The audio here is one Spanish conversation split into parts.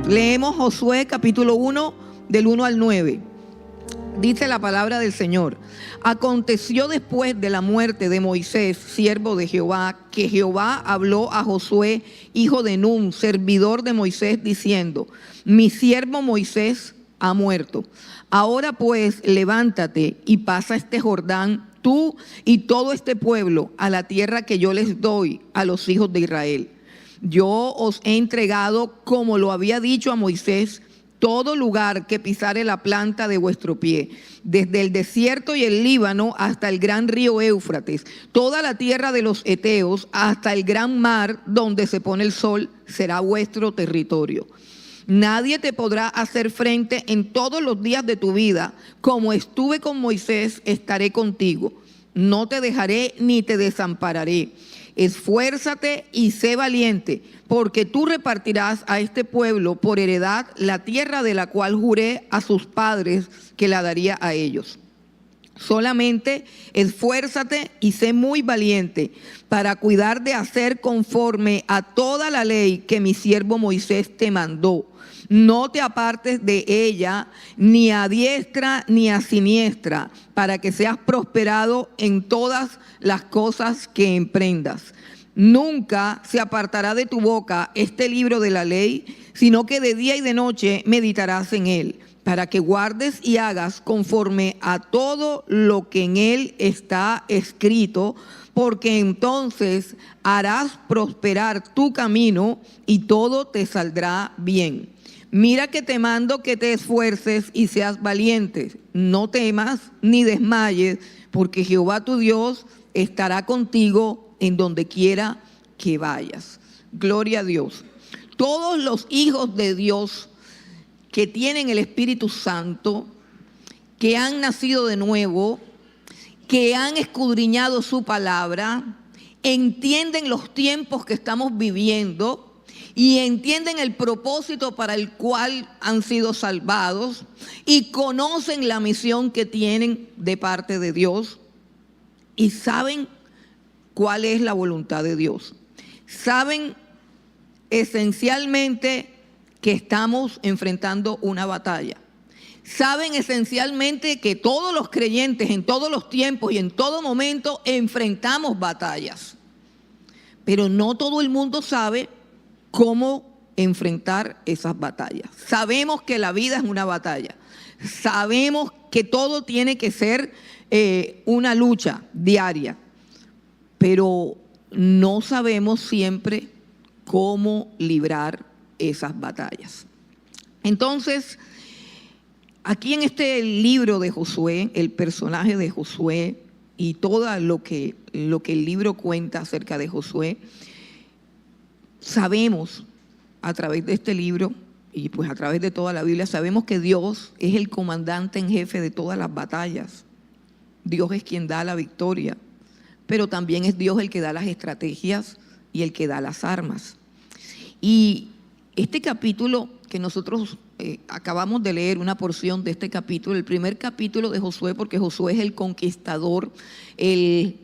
Leemos Josué capítulo 1 del 1 al 9. Dice la palabra del Señor: aconteció después de la muerte de Moisés, siervo de Jehová, que Jehová habló a Josué, hijo de Nun, servidor de Moisés, diciendo: mi siervo Moisés ha muerto. Ahora pues levántate y pasa este Jordán, tú y todo este pueblo, a la tierra que yo les doy a los hijos de Israel. Yo os he entregado, como lo había dicho a Moisés, todo lugar que pisare la planta de vuestro pie, desde el desierto y el Líbano hasta el gran río Éufrates, toda la tierra de los heteos hasta el gran mar donde se pone el sol, será vuestro territorio. Nadie te podrá hacer frente en todos los días de tu vida. Como estuve con Moisés, estaré contigo. No te dejaré ni te desampararé. Esfuérzate y sé valiente, porque tú repartirás a este pueblo por heredad la tierra de la cual juré a sus padres que la daría a ellos. Solamente esfuérzate y sé muy valiente para cuidar de hacer conforme a toda la ley que mi siervo Moisés te mandó. No te apartes de ella ni a diestra ni a siniestra, para que seas prosperado en todas las cosas que emprendas. Nunca se apartará de tu boca este libro de la ley, sino que de día y de noche meditarás en él, para que guardes y hagas conforme a todo lo que en él está escrito, porque entonces harás prosperar tu camino y todo te saldrá bien. Mira que te mando que te esfuerces y seas valiente. No temas ni desmayes, porque Jehová tu Dios estará contigo en donde quiera que vayas. Gloria a Dios. Todos los hijos de Dios que tienen el Espíritu Santo, que han nacido de nuevo, que han escudriñado su palabra, entienden los tiempos que estamos viviendo y entienden el propósito para el cual han sido salvados y conocen la misión que tienen de parte de Dios y saben cuál es la voluntad de Dios. Saben esencialmente que estamos enfrentando una batalla. Saben esencialmente que todos los creyentes en todos los tiempos y en todo momento enfrentamos batallas. Pero no todo el mundo sabe cómo enfrentar esas batallas. Sabemos que la vida es una batalla. Sabemos que todo tiene que ser una lucha diaria. Pero no sabemos siempre cómo librar esas batallas. Entonces, aquí en este libro de Josué, el personaje de Josué y todo lo que el libro cuenta acerca de Josué, sabemos a través de este libro y pues a través de toda la Biblia, sabemos que Dios es el comandante en jefe de todas las batallas. Dios es quien da la victoria, pero también es Dios el que da las estrategias y el que da las armas. Y este capítulo que nosotros acabamos de leer, una porción de este capítulo, el primer capítulo de Josué, porque Josué es el conquistador, el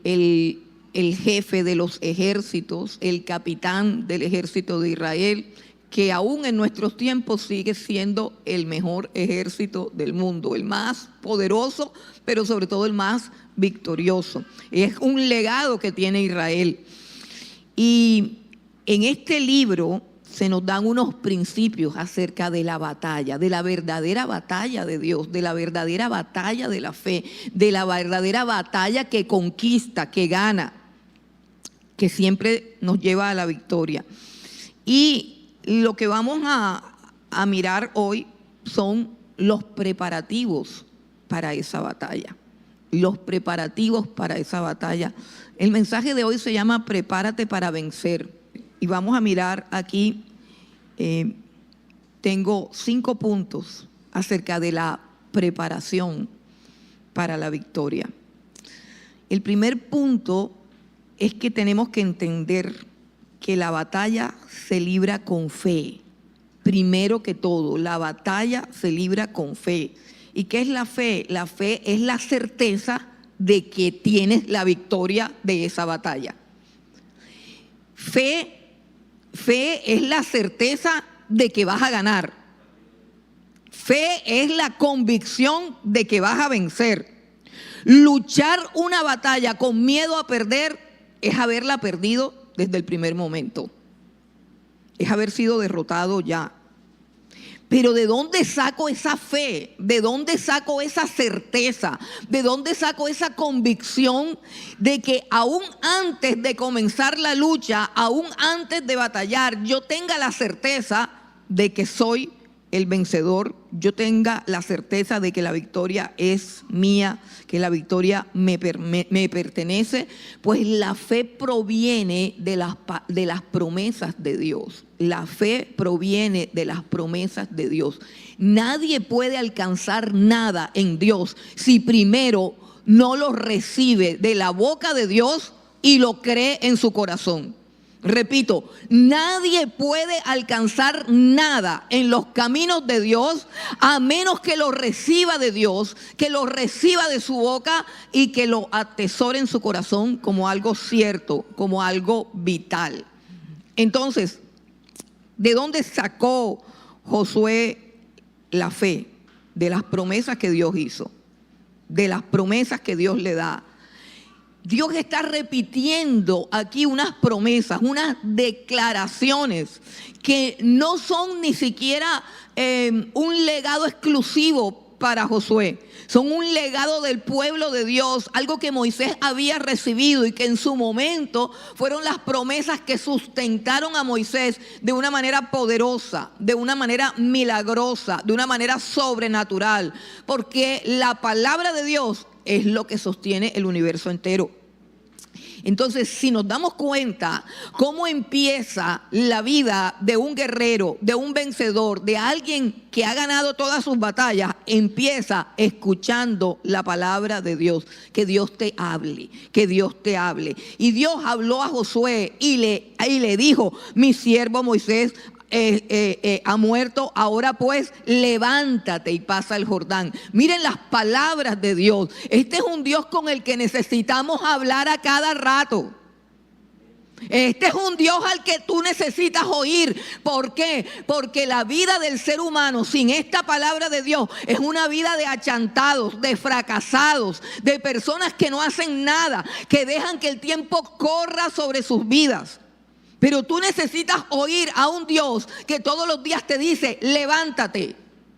jefe de los ejércitos, el capitán del ejército de Israel, que aún en nuestros tiempos sigue siendo el mejor ejército del mundo, el más poderoso, pero sobre todo el más victorioso. Es un legado que tiene Israel. Y en este libro se nos dan unos principios acerca de la batalla, de la verdadera batalla de Dios, de la verdadera batalla de la fe, de la verdadera batalla que conquista, que gana, que siempre nos lleva a la victoria. Y lo que vamos a mirar hoy son los preparativos para esa batalla. Los preparativos para esa batalla. El mensaje de hoy se llama Prepárate para vencer. Y vamos a mirar aquí, tengo 5 puntos acerca de la preparación para la victoria. El primer punto es que tenemos que entender que la batalla se libra con fe. Primero que todo, la batalla se libra con fe. ¿Y qué es la fe? La fe es la certeza de que tienes la victoria de esa batalla. Fe es la certeza de que vas a ganar. Fe es la convicción de que vas a vencer. Luchar una batalla con miedo a perder es haberla perdido desde el primer momento. Es haber sido derrotado ya. Pero ¿de dónde saco esa fe? ¿De dónde saco esa certeza? ¿De dónde saco esa convicción de que aún antes de comenzar la lucha, aún antes de batallar, yo tenga la certeza de que soy el vencedor? Yo tenga la certeza de que la victoria es mía, que la victoria me pertenece. Pues la fe proviene de las promesas de Dios. La fe proviene de las promesas de Dios. Nadie puede alcanzar nada en Dios si primero no lo recibe de la boca de Dios y lo cree en su corazón. Repito, nadie puede alcanzar nada en los caminos de Dios a menos que lo reciba de Dios, que lo reciba de su boca y que lo atesore en su corazón como algo cierto, como algo vital. Entonces, ¿de dónde sacó Josué la fe? De las promesas que Dios hizo, de las promesas que Dios le da. Dios está repitiendo aquí unas promesas, unas declaraciones que no son ni siquiera un legado exclusivo para Josué. Son un legado del pueblo de Dios, algo que Moisés había recibido y que en su momento fueron las promesas que sustentaron a Moisés de una manera poderosa, de una manera milagrosa, de una manera sobrenatural, porque la palabra de Dios es lo que sostiene el universo entero. Entonces, si nos damos cuenta cómo empieza la vida de un guerrero, de un vencedor, de alguien que ha ganado todas sus batallas, empieza escuchando la palabra de Dios. Que Dios te hable, que Dios te hable. Y Dios habló a Josué y le dijo: mi siervo Moisés ha muerto, ahora pues levántate y pasa el Jordán. Miren las palabras de Dios. Este es un Dios con el que necesitamos hablar a cada rato. Este es un Dios al que tú necesitas oír. ¿Por qué? Porque la vida del ser humano sin esta palabra de Dios es una vida de achantados, de fracasados, de personas que no hacen nada, que dejan que el tiempo corra sobre sus vidas. Pero tú necesitas oír a un Dios que todos los días te dice: levántate,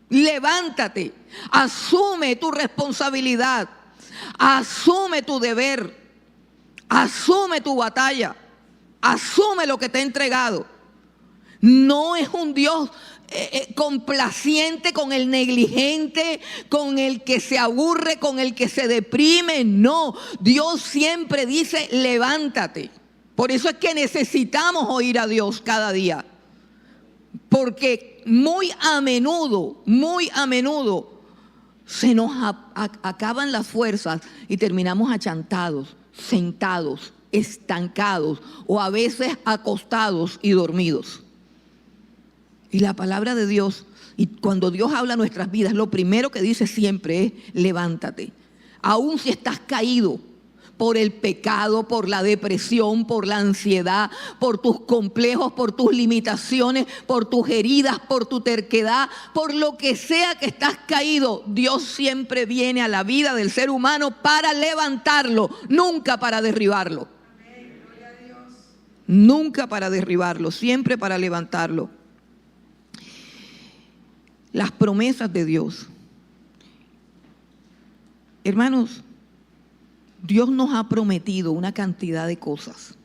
levántate, asume tu responsabilidad, asume tu deber, asume tu batalla, asume lo que te ha entregado. No es un Dios complaciente con el negligente, con el que se aburre, con el que se deprime. No, Dios siempre dice: levántate. Por eso es que necesitamos oír a Dios cada día. Porque muy a menudo se nos acaban las fuerzas y terminamos achantados, sentados, estancados o a veces acostados y dormidos. Y la palabra de Dios, y cuando Dios habla a nuestras vidas, lo primero que dice siempre es: levántate. Aún si estás caído por el pecado, por la depresión, por la ansiedad, por tus complejos, por tus limitaciones, por tus heridas, por tu terquedad, por lo que sea que estás caído, Dios siempre viene a la vida del ser humano para levantarlo, nunca para derribarlo. Nunca para derribarlo, siempre para levantarlo. Las promesas de Dios. Hermanos, Dios nos ha prometido una cantidad de cosas.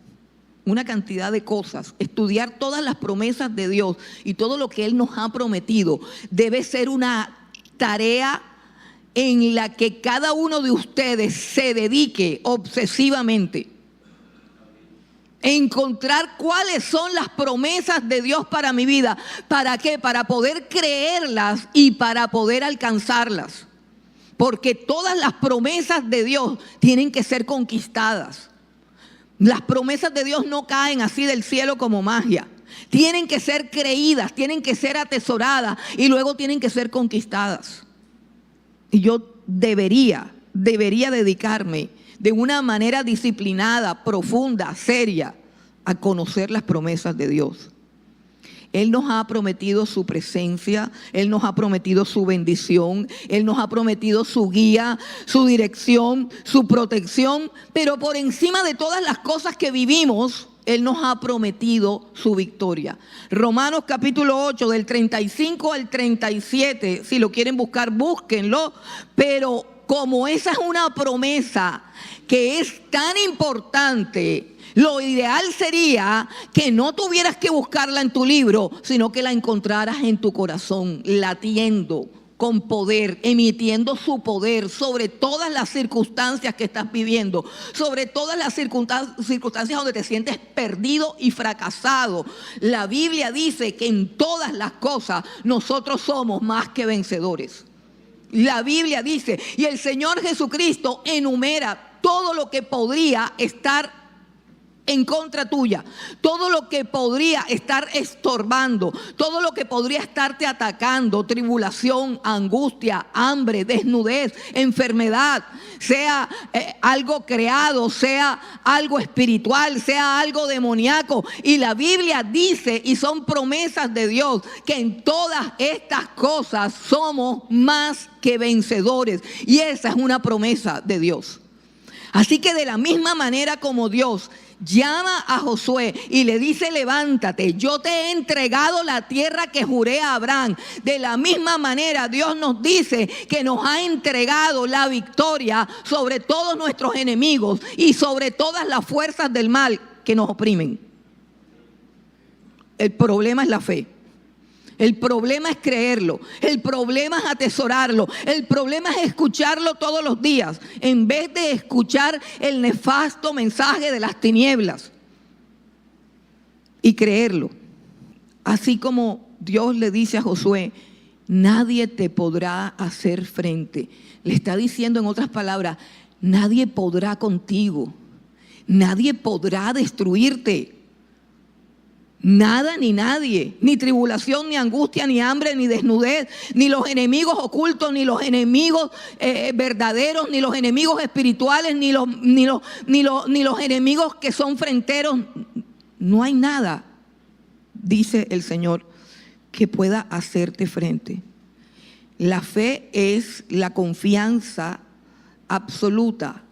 Estudiar todas las promesas de Dios y todo lo que Él nos ha prometido debe ser una tarea en la que cada uno de ustedes se dedique obsesivamente. Encontrar cuáles son las promesas de Dios para mi vida. ¿Para qué? Para poder creerlas y para poder alcanzarlas. Porque todas las promesas de Dios tienen que ser conquistadas. Las promesas de Dios no caen así del cielo como magia. Tienen que ser creídas, tienen que ser atesoradas y luego tienen que ser conquistadas. Y yo debería dedicarme de una manera disciplinada, profunda, seria, a conocer las promesas de Dios. Él nos ha prometido su presencia, Él nos ha prometido su bendición, Él nos ha prometido su guía, su dirección, su protección, pero por encima de todas las cosas que vivimos, Él nos ha prometido su victoria. Romanos capítulo 8, del 35 al 37, si lo quieren buscar, búsquenlo, pero como esa es una promesa que es tan importante, lo ideal sería que no tuvieras que buscarla en tu libro, sino que la encontraras en tu corazón, latiendo con poder, emitiendo su poder sobre todas las circunstancias que estás viviendo, sobre todas las circunstancias donde te sientes perdido y fracasado. La Biblia dice que en todas las cosas nosotros somos más que vencedores. La Biblia dice, y el Señor Jesucristo enumera todo lo que podría estar en contra tuya, todo lo que podría estar estorbando, todo lo que podría estarte atacando, tribulación, angustia, hambre, desnudez, enfermedad, sea algo creado, sea algo espiritual, sea algo demoníaco. Y la Biblia dice, y son promesas de Dios, que en todas estas cosas somos más que vencedores. Y esa es una promesa de Dios. Así que de la misma manera como Dios llama a Josué y le dice: levántate, yo te he entregado la tierra que juré a Abraham. De la misma manera Dios nos dice que nos ha entregado la victoria sobre todos nuestros enemigos y sobre todas las fuerzas del mal que nos oprimen. El problema es la fe. El problema es creerlo, el problema es atesorarlo, el problema es escucharlo todos los días, en vez de escuchar el nefasto mensaje de las tinieblas y creerlo. Así como Dios le dice a Josué: nadie te podrá hacer frente. Le está diciendo, en otras palabras, nadie podrá contigo, nadie podrá destruirte. Nada ni nadie, ni tribulación, ni angustia, ni hambre, ni desnudez, ni los enemigos ocultos, ni los enemigos verdaderos, ni los enemigos espirituales, ni los enemigos que son fronteros. No hay nada, dice el Señor, que pueda hacerte frente. La fe es la confianza absoluta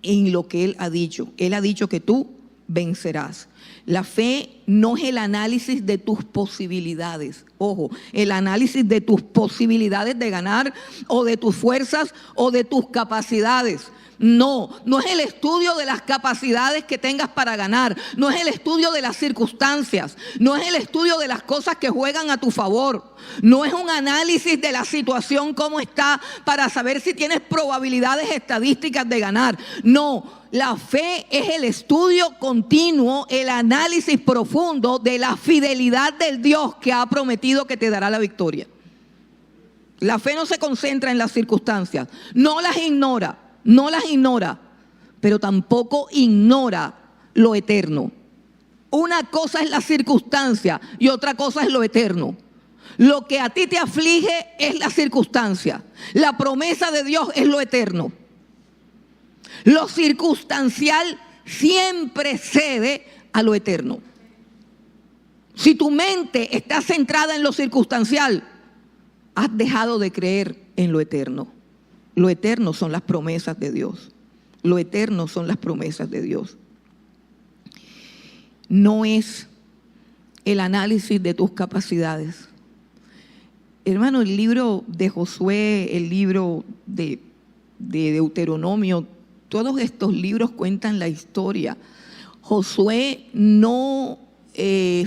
en lo que Él ha dicho. Él ha dicho que tú vencerás. La fe no es el análisis de tus posibilidades. Ojo, el análisis de tus posibilidades de ganar, o de tus fuerzas, o de tus capacidades. No es el estudio de las capacidades que tengas para ganar. No es el estudio de las circunstancias. No es el estudio de las cosas que juegan a tu favor. No es un análisis de la situación cómo está para saber si tienes probabilidades estadísticas de ganar. No. La fe es el estudio continuo, el análisis profundo de la fidelidad del Dios que ha prometido que te dará la victoria. La fe no se concentra en las circunstancias, no las ignora, pero tampoco ignora lo eterno. Una cosa es la circunstancia y otra cosa es lo eterno. Lo que a ti te aflige es la circunstancia, la promesa de Dios es lo eterno. Lo circunstancial siempre cede a lo eterno. Si tu mente está centrada en lo circunstancial, has dejado de creer en lo eterno. Lo eterno son las promesas de Dios. Lo eterno son las promesas de Dios. No es el análisis de tus capacidades. Hermano, el libro de Josué, el libro de Deuteronomio, todos estos libros cuentan la historia. Josué no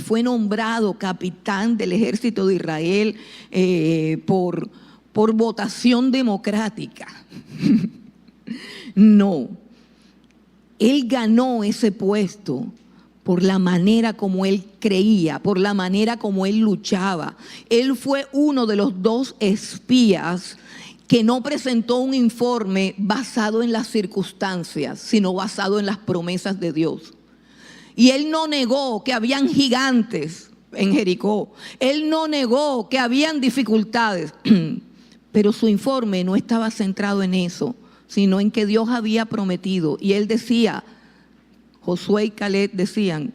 fue nombrado capitán del ejército de Israel por votación democrática. No. Él ganó ese puesto por la manera como él creía, por la manera como él luchaba. Él fue uno de los 2 espías que no presentó un informe basado en las circunstancias, sino basado en las promesas de Dios. Y él no negó que habían gigantes en Jericó. Él no negó que habían dificultades. Pero su informe no estaba centrado en eso, sino en que Dios había prometido. Y él decía, Josué y Caleb decían: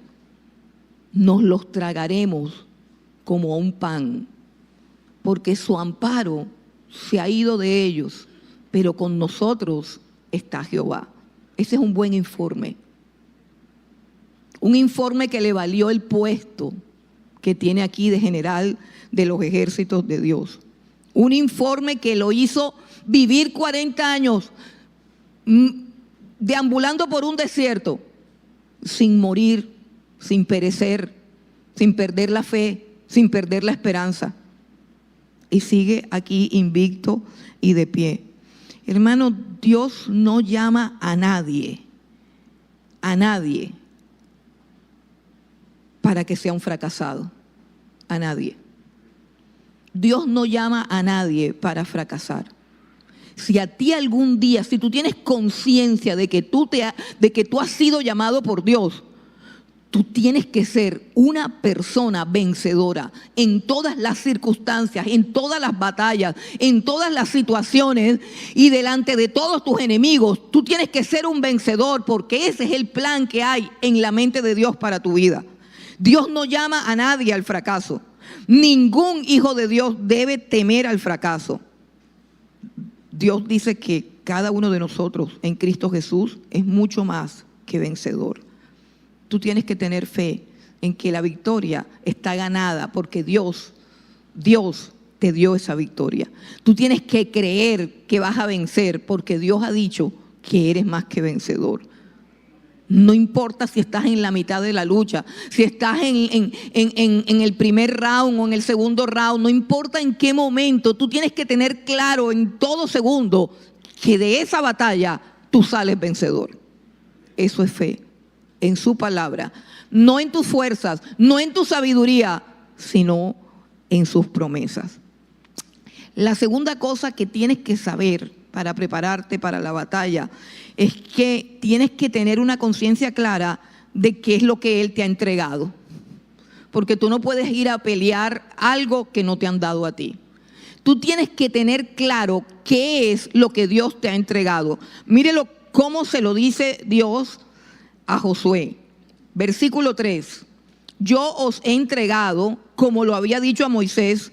nos los tragaremos como a un pan, porque su amparo se ha ido de ellos, pero con nosotros está Jehová. Ese es un buen informe. Un informe que le valió el puesto que tiene aquí de general de los ejércitos de Dios. Un informe que lo hizo vivir 40 años deambulando por un desierto, sin morir, sin perecer, sin perder la fe, sin perder la esperanza. Y sigue aquí invicto y de pie. Hermano, Dios no llama a nadie para que sea un fracasado. A nadie. Dios no llama a nadie para fracasar. Si a ti algún día, si tú tienes conciencia de que tú has sido llamado por Dios, tú tienes que ser una persona vencedora en todas las circunstancias, en todas las batallas, en todas las situaciones y delante de todos tus enemigos. Tú tienes que ser un vencedor, porque ese es el plan que hay en la mente de Dios para tu vida. Dios no llama a nadie al fracaso. Ningún hijo de Dios debe temer al fracaso. Dios dice que cada uno de nosotros en Cristo Jesús es mucho más que vencedor. Tú tienes que tener fe en que la victoria está ganada, porque Dios te dio esa victoria. Tú tienes que creer que vas a vencer, porque Dios ha dicho que eres más que vencedor. No importa si estás en la mitad de la lucha, si estás en el primer round o en el segundo round, no importa en qué momento, tú tienes que tener claro en todo segundo que de esa batalla tú sales vencedor. Eso es fe en su palabra, no en tus fuerzas, no en tu sabiduría, sino en sus promesas. La segunda cosa que tienes que saber para prepararte para la batalla es que tienes que tener una conciencia clara de qué es lo que Él te ha entregado, porque tú no puedes ir a pelear algo que no te han dado a ti. Tú tienes que tener claro qué es lo que Dios te ha entregado. Mírelo cómo se lo dice Dios a Josué. Versículo 3. Yo os he entregado, como lo había dicho a Moisés,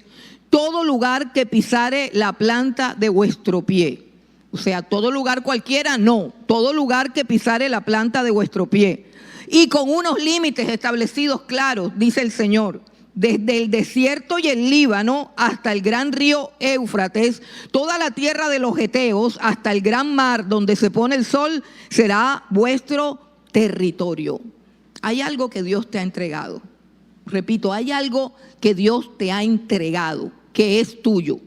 todo lugar que pisare la planta de vuestro pie. O sea, todo lugar cualquiera, no. Todo lugar que pisare la planta de vuestro pie. Y con unos límites establecidos claros, dice el Señor. Desde el desierto y el Líbano hasta el gran río Éufrates, toda la tierra de los Heteos hasta el gran mar donde se pone el sol, será vuestro territorio. Hay algo que Dios te ha entregado. Repito, hay algo que Dios te ha entregado, que es tuyo.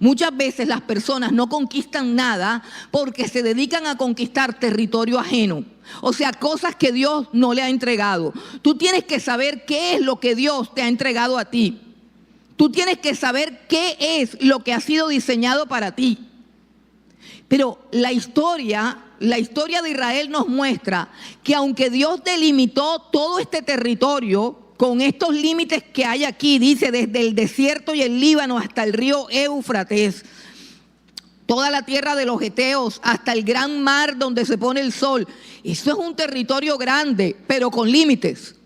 Muchas veces las personas no conquistan nada porque se dedican a conquistar territorio ajeno. O sea, cosas que Dios no le ha entregado. Tú tienes que saber qué es lo que Dios te ha entregado a ti. Tú tienes que saber qué es lo que ha sido diseñado para ti. Pero la historia de Israel nos muestra que aunque Dios delimitó todo este territorio con estos límites que hay aquí, dice desde el desierto y el Líbano hasta el río Éufrates, toda la tierra de los Heteos hasta el gran mar donde se pone el sol. Eso es un territorio grande, pero con límites.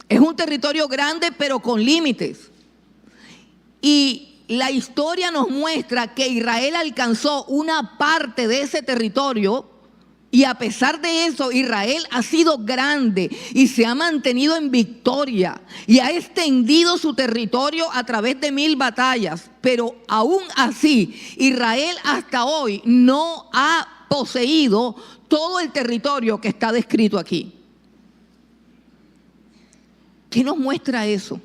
Es un territorio grande, pero con límites. Y la historia nos muestra que Israel alcanzó una parte de ese territorio. Y a pesar de eso, Israel ha sido grande y se ha mantenido en victoria y ha extendido su territorio a través de 1000 batallas. Pero aún así, Israel hasta hoy no ha poseído todo el territorio que está descrito aquí. ¿Qué nos muestra eso?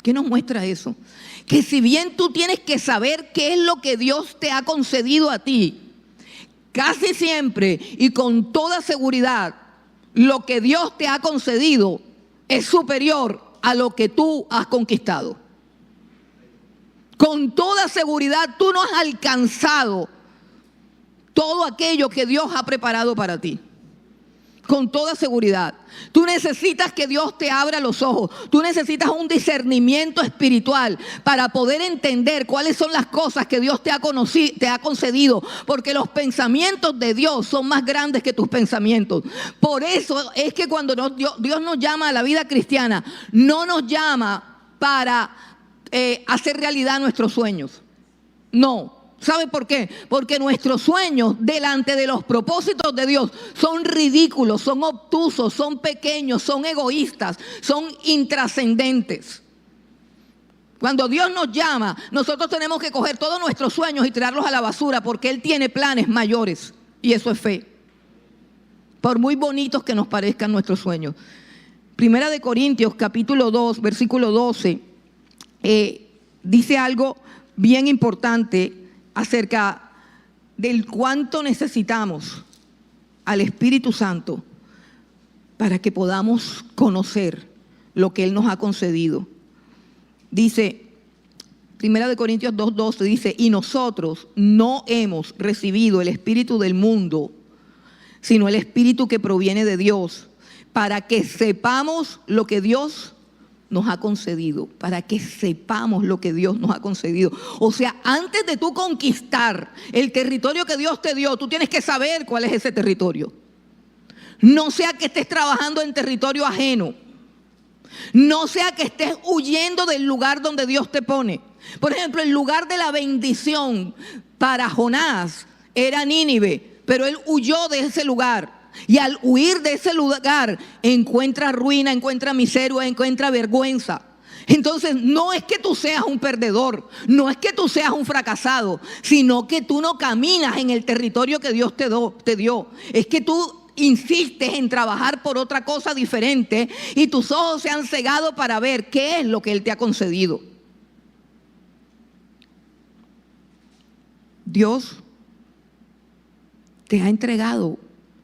¿Qué nos muestra eso? Que si bien tú tienes que saber qué es lo que Dios te ha concedido a ti, casi siempre y con toda seguridad, lo que Dios te ha concedido es superior a lo que tú has conquistado. Con toda seguridad tú no has alcanzado todo aquello que Dios ha preparado para ti. Con toda seguridad. Tú necesitas que Dios te abra los ojos. Tú necesitas un discernimiento espiritual para poder entender cuáles son las cosas que Dios te ha concedido. Porque los pensamientos de Dios son más grandes que tus pensamientos. Por eso es que cuando Dios nos llama a la vida cristiana, no nos llama para hacer realidad nuestros sueños. No. ¿Sabe por qué? Porque nuestros sueños delante de los propósitos de Dios son ridículos, son obtusos, son pequeños, son egoístas, son intrascendentes. Cuando Dios nos llama, nosotros tenemos que coger todos nuestros sueños y tirarlos a la basura, porque Él tiene planes mayores, y eso es fe. Por muy bonitos que nos parezcan nuestros sueños. Primera de Corintios, capítulo 2, versículo 12, dice algo bien importante acerca del cuánto necesitamos al Espíritu Santo para que podamos conocer lo que Él nos ha concedido. Dice, 1 Corintios 2:12 dice, y nosotros no hemos recibido el Espíritu del mundo, sino el Espíritu que proviene de Dios, para que sepamos lo que Dios nos ha concedido, para que sepamos lo que Dios nos ha concedido. O sea, antes de tú conquistar el territorio que Dios te dio, tú tienes que saber cuál es ese territorio. No sea que estés trabajando en territorio ajeno. No sea que estés huyendo del lugar donde Dios te pone. Por ejemplo, el lugar de la bendición para Jonás era Nínive, pero él huyó de ese lugar. Y al huir de ese lugar encuentra ruina, encuentra miseria, encuentra vergüenza. Entonces no es que tú seas un perdedor, no es que tú seas un fracasado, sino que tú no caminas en el territorio que Dios te dio. Es que tú insistes en trabajar por otra cosa diferente y tus ojos se han cegado para ver qué es lo que Él te ha concedido. Dios te ha entregado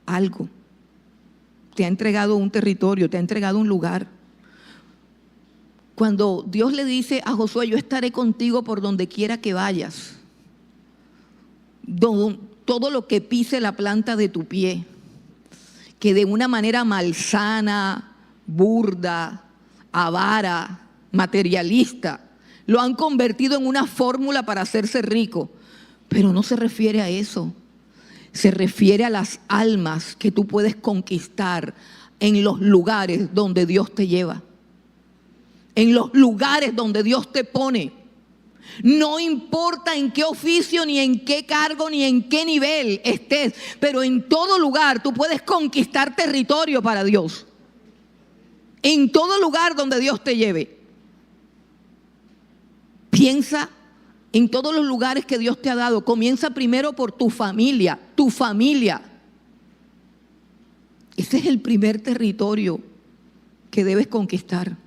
algo, te ha entregado un territorio, te ha entregado un lugar. Cuando Dios le dice a Josué, yo estaré contigo por donde quiera que vayas, todo lo que pise la planta de tu pie, que de una manera malsana, burda, avara, materialista, lo han convertido en una fórmula para hacerse rico, pero no se refiere a eso. Se refiere a las almas que tú puedes conquistar en los lugares donde Dios te lleva. En los lugares donde Dios te pone. No importa en qué oficio, ni en qué cargo, ni en qué nivel estés, pero en todo lugar tú puedes conquistar territorio para Dios. En todo lugar donde Dios te lleve. Piensa en todos los lugares que Dios te ha dado. Comienza primero por tu familia. Tu familia. Ese es el primer territorio que debes conquistar.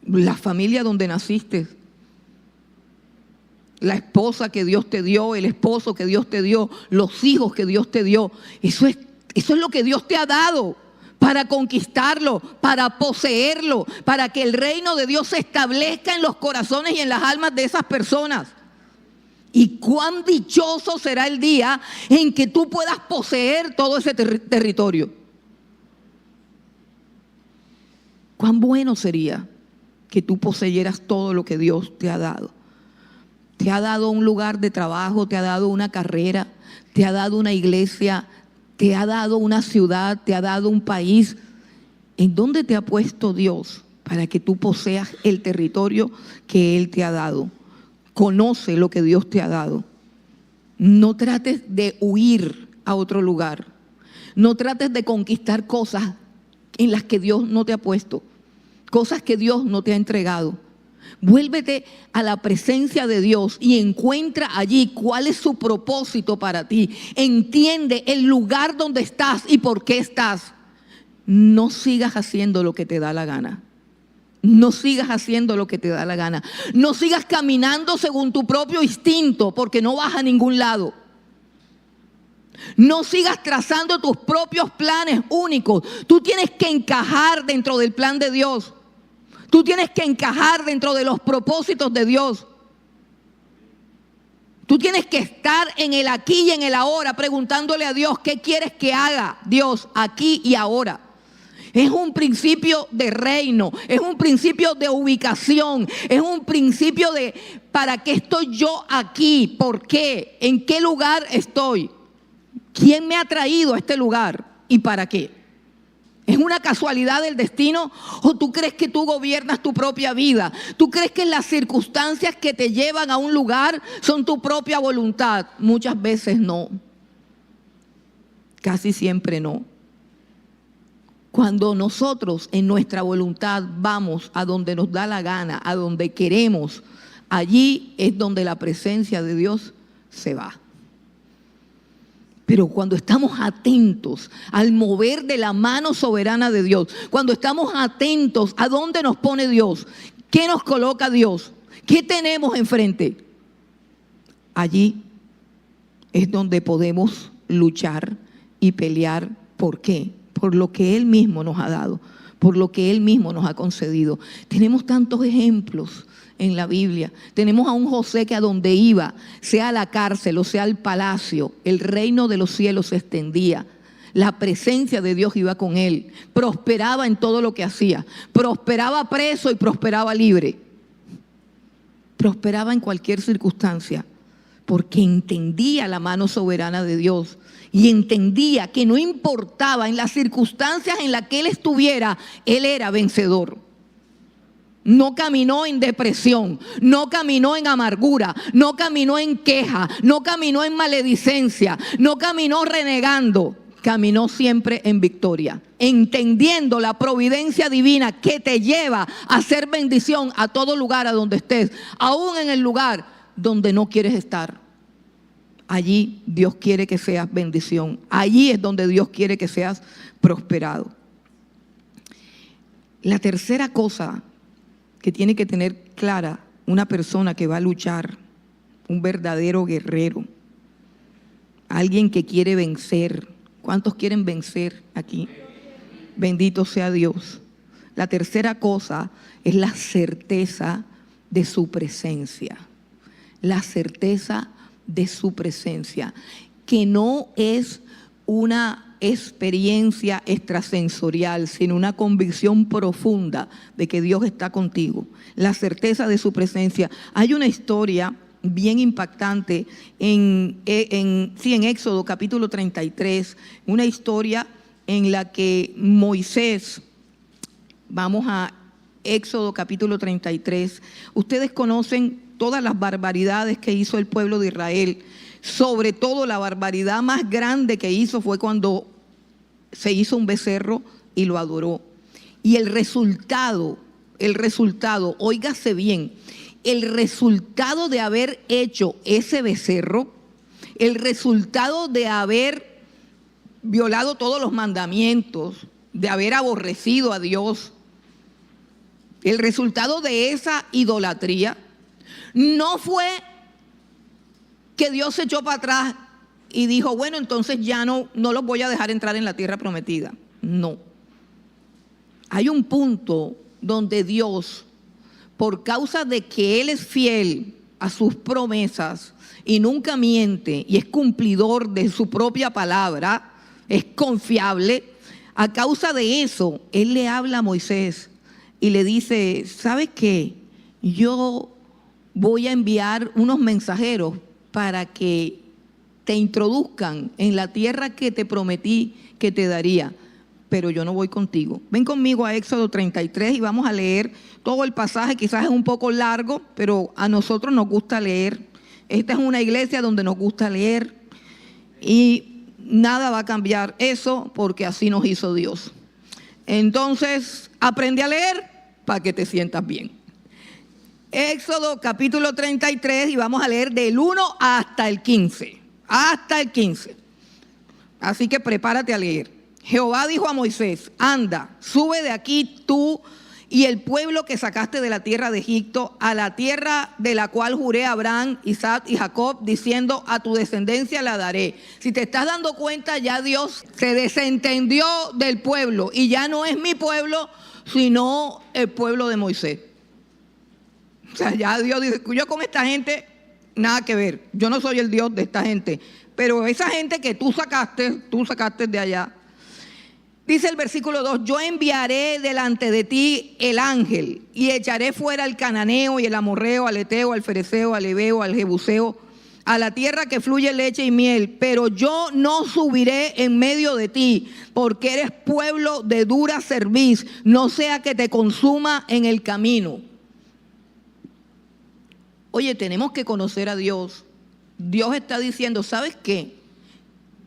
La familia donde naciste. La esposa que Dios te dio, el esposo que Dios te dio, los hijos que Dios te dio. Eso es lo que Dios te ha dado. Para conquistarlo, para poseerlo, para que el reino de Dios se establezca en los corazones y en las almas de esas personas. Y cuán dichoso será el día en que tú puedas poseer todo ese territorio. Cuán bueno sería que tú poseyeras todo lo que Dios te ha dado. Te ha dado un lugar de trabajo, te ha dado una carrera, te ha dado una iglesia, te ha dado una ciudad, te ha dado un país. ¿En dónde te ha puesto Dios para que tú poseas el territorio que Él te ha dado? Conoce lo que Dios te ha dado. No trates de huir a otro lugar. No trates de conquistar cosas en las que Dios no te ha puesto. Cosas que Dios no te ha entregado. Vuélvete a la presencia de Dios y encuentra allí cuál es su propósito para ti. Entiende el lugar donde estás y por qué estás. No sigas haciendo lo que te da la gana. No sigas haciendo lo que te da la gana. No sigas caminando según tu propio instinto, porque no vas a ningún lado. No sigas trazando tus propios planes únicos. Tú tienes que encajar dentro del plan de Dios. Tú tienes que encajar dentro de los propósitos de Dios. Tú tienes que estar en el aquí y en el ahora, preguntándole a Dios, ¿qué quieres que haga, Dios, aquí y ahora? Es un principio de reino, es un principio de ubicación, es un principio de ¿para qué estoy yo aquí? ¿Por qué? ¿En qué lugar estoy? ¿Quién me ha traído a este lugar? ¿Y para qué? ¿Es una casualidad del destino? ¿O tú crees que tú gobiernas tu propia vida? ¿Tú crees que las circunstancias que te llevan a un lugar son tu propia voluntad? Muchas veces no. Casi siempre no. Cuando nosotros en nuestra voluntad vamos a donde nos da la gana, a donde queremos, allí es donde la presencia de Dios se va. Pero cuando estamos atentos al mover de la mano soberana de Dios, cuando estamos atentos a dónde nos pone Dios, qué nos coloca Dios, qué tenemos enfrente, allí es donde podemos luchar y pelear. ¿Por qué? Por lo que Él mismo nos ha dado, por lo que Él mismo nos ha concedido. Tenemos tantos ejemplos en la Biblia. Tenemos a un José que a donde iba, sea a la cárcel o sea al palacio, el reino de los cielos se extendía. La presencia de Dios iba con él. Prosperaba en todo lo que hacía. Prosperaba preso y prosperaba libre. Prosperaba en cualquier circunstancia, porque entendía la mano soberana de Dios y entendía que no importaba en las circunstancias en las que él estuviera, él era vencedor. No caminó en depresión, no caminó en amargura, no caminó en queja, no caminó en maledicencia, no caminó renegando, caminó siempre en victoria, entendiendo la providencia divina que te lleva a hacer bendición a todo lugar a donde estés, aún en el lugar donde no quieres estar. Allí Dios quiere que seas bendición, allí es donde Dios quiere que seas prosperado. La tercera cosa que tiene que tener clara una persona que va a luchar, un verdadero guerrero, alguien que quiere vencer. ¿Cuántos quieren vencer aquí? Bendito sea Dios. La tercera cosa es la certeza de su presencia. La certeza de su presencia, que no es una experiencia extrasensorial, sino una convicción profunda de que Dios está contigo, la certeza de su presencia. Hay una historia bien impactante en Éxodo capítulo 33, una historia en la que Moisés, vamos a Éxodo capítulo 33, ustedes conocen todas las barbaridades que hizo el pueblo de Israel. Sobre todo la barbaridad más grande que hizo fue cuando se hizo un becerro y lo adoró. Y el resultado, óigase bien, el resultado de haber hecho ese becerro, el resultado de haber violado todos los mandamientos, de haber aborrecido a Dios, el resultado de esa idolatría, no fue que Dios se echó para atrás y dijo, bueno, entonces ya no los voy a dejar entrar en la tierra prometida. No. Hay un punto donde Dios, por causa de que Él es fiel a sus promesas y nunca miente y es cumplidor de su propia palabra, es confiable, a causa de eso, Él le habla a Moisés y le dice, ¿sabes qué? Yo voy a enviar unos mensajeros para que te introduzcan en la tierra que te prometí que te daría, pero yo no voy contigo. Ven conmigo a Éxodo 33 y vamos a leer todo el pasaje. Quizás es un poco largo, pero a nosotros nos gusta leer. Esta es una iglesia donde nos gusta leer y nada va a cambiar eso porque así nos hizo Dios. Entonces, aprende a leer para que te sientas bien. Éxodo capítulo 33 y vamos a leer del 1 hasta el 15. Hasta el 15. Así que prepárate a leer. Jehová dijo a Moisés, anda, sube de aquí tú y el pueblo que sacaste de la tierra de Egipto a la tierra de la cual juré a Abraham, Isaac y Jacob, diciendo a tu descendencia la daré. Si te estás dando cuenta, ya Dios se desentendió del pueblo y ya no es mi pueblo, sino el pueblo de Moisés. O sea, ya Dios dice, yo con esta gente nada que ver. Yo no soy el Dios de esta gente. Pero esa gente que tú sacaste de allá. Dice el versículo 2, yo enviaré delante de ti el ángel y echaré fuera al cananeo y el amorreo, al eteo, al fereceo, al heveo, al jebuseo, a la tierra que fluye leche y miel, pero yo no subiré en medio de ti, porque eres pueblo de dura cerviz, no sea que te consuma en el camino. Oye, tenemos que conocer a Dios. Dios está diciendo, ¿sabes qué?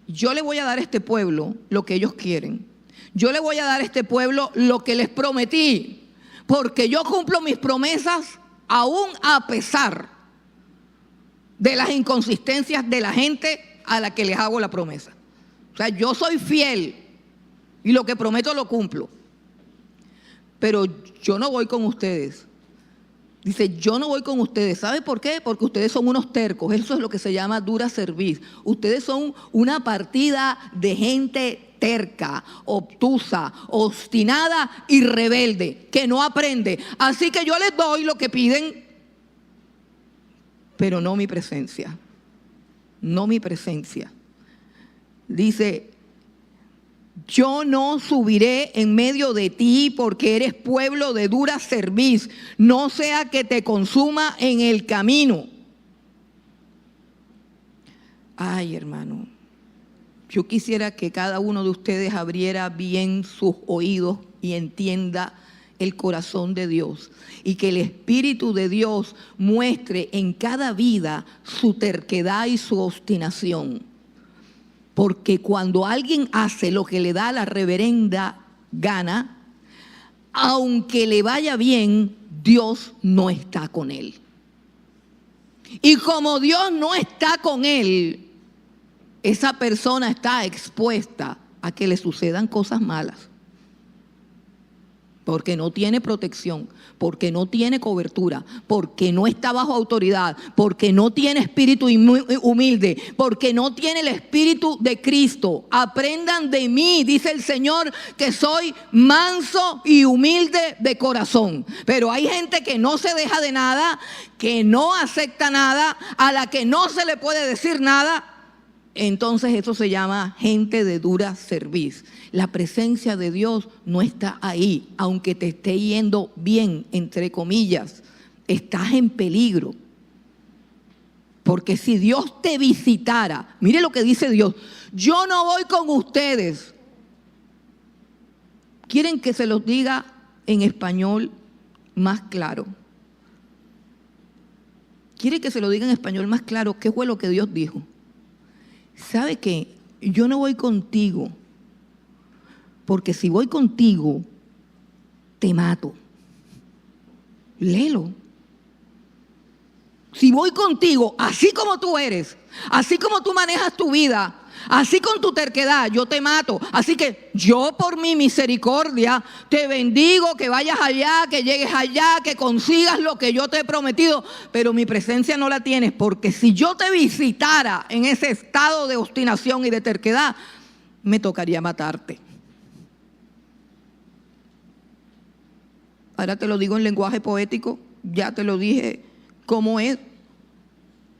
Yo le voy a dar a este pueblo lo que ellos quieren. Yo le voy a dar a este pueblo lo que les prometí, porque yo cumplo mis promesas aún a pesar de las inconsistencias de la gente a la que les hago la promesa. O sea, yo soy fiel y lo que prometo lo cumplo. Pero yo no voy con ustedes. Dice, yo no voy con ustedes. ¿Sabe por qué? Porque ustedes son unos tercos. Eso es lo que se llama dura cerviz. Ustedes son una partida de gente terca, obtusa, obstinada y rebelde, que no aprende. Así que yo les doy lo que piden, pero no mi presencia. No mi presencia. Dice, yo no subiré en medio de ti porque eres pueblo de dura cerviz, no sea que te consuma en el camino. Ay, hermano, yo quisiera que cada uno de ustedes abriera bien sus oídos y entienda el corazón de Dios y que el Espíritu de Dios muestre en cada vida su terquedad y su obstinación. Porque cuando alguien hace lo que le da la reverenda gana, aunque le vaya bien, Dios no está con él. Y como Dios no está con él, esa persona está expuesta a que le sucedan cosas malas. Porque no tiene protección, porque no tiene cobertura, porque no está bajo autoridad, porque no tiene espíritu humilde, porque no tiene el espíritu de Cristo. Aprendan de mí, dice el Señor, que soy manso y humilde de corazón. Pero hay gente que no se deja de nada, que no acepta nada, a la que no se le puede decir nada. Entonces eso se llama gente de dura cerviz. La presencia de Dios no está ahí, aunque te esté yendo bien, entre comillas, estás en peligro. Porque si Dios te visitara, mire lo que dice Dios, yo no voy con ustedes. ¿Quieren que se los diga en español más claro? ¿Quieren que se lo diga en español más claro? ¿Qué fue lo que Dios dijo? ¿Sabe qué? Yo no voy contigo, porque si voy contigo, te mato. Léelo. Si voy contigo, así como tú eres, así como tú manejas tu vida, así con tu terquedad, yo te mato. Así que yo por mi misericordia te bendigo, que vayas allá, que llegues allá, que consigas lo que yo te he prometido. Pero mi presencia no la tienes, porque si yo te visitara en ese estado de obstinación y de terquedad, me tocaría matarte. Ahora te lo digo en lenguaje poético, ya te lo dije cómo es,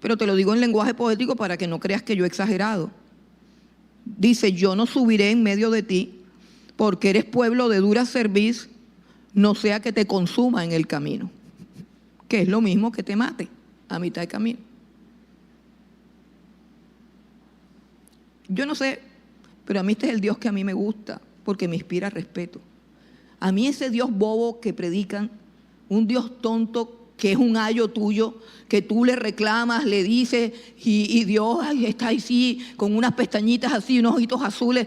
pero te lo digo en lenguaje poético para que no creas que yo he exagerado. Dice, yo no subiré en medio de ti, porque eres pueblo de dura cerviz, no sea que te consuma en el camino. Que es lo mismo que te mate a mitad de camino. Yo no sé, pero a mí este es el Dios que a mí me gusta, porque me inspira respeto. A mí ese Dios bobo que predican, un Dios tonto que es un ayo tuyo, que tú le reclamas, le dices, y Dios está ahí sí, con unas pestañitas así, unos ojitos azules,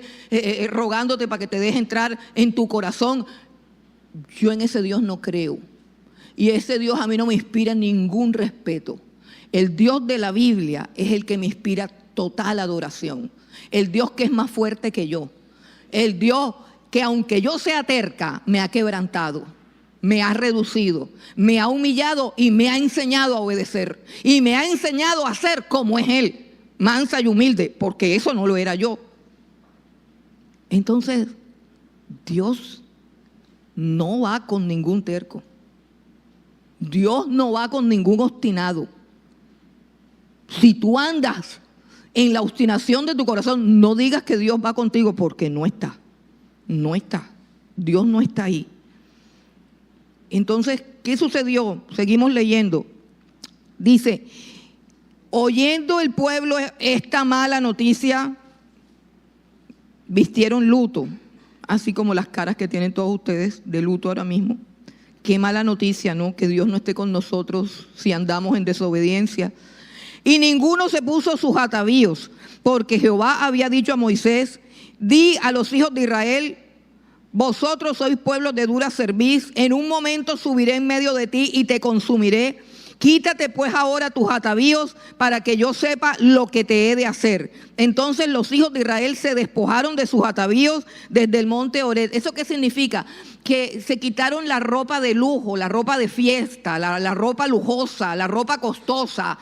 rogándote para que te deje entrar en tu corazón. Yo en ese Dios no creo. Y ese Dios a mí no me inspira ningún respeto. El Dios de la Biblia es el que me inspira total adoración. El Dios que es más fuerte que yo. El Dios que aunque yo sea terca, me ha quebrantado, me ha reducido, me ha humillado y me ha enseñado a obedecer. Y me ha enseñado a ser como es Él, mansa y humilde, porque eso no lo era yo. Entonces, Dios no va con ningún terco. Dios no va con ningún obstinado. Si tú andas en la obstinación de tu corazón, no digas que Dios va contigo, porque no está. No está. Dios no está ahí. Entonces, ¿qué sucedió? Seguimos leyendo. Dice, Oyendo el pueblo esta mala noticia, vistieron luto, así como las caras que tienen todos ustedes de luto ahora mismo. Qué mala noticia, ¿no? Que Dios no esté con nosotros si andamos en desobediencia. Y ninguno se puso sus atavíos, porque Jehová había dicho a Moisés: di a los hijos de Israel: vosotros sois pueblo de dura cerviz, en un momento subiré en medio de ti y te consumiré. Quítate pues ahora tus atavíos para que yo sepa lo que te he de hacer. Entonces los hijos de Israel se despojaron de sus atavíos desde el monte Horeb. ¿Eso qué significa? Que se quitaron la ropa de lujo, la ropa de fiesta, la ropa lujosa, la ropa costosa,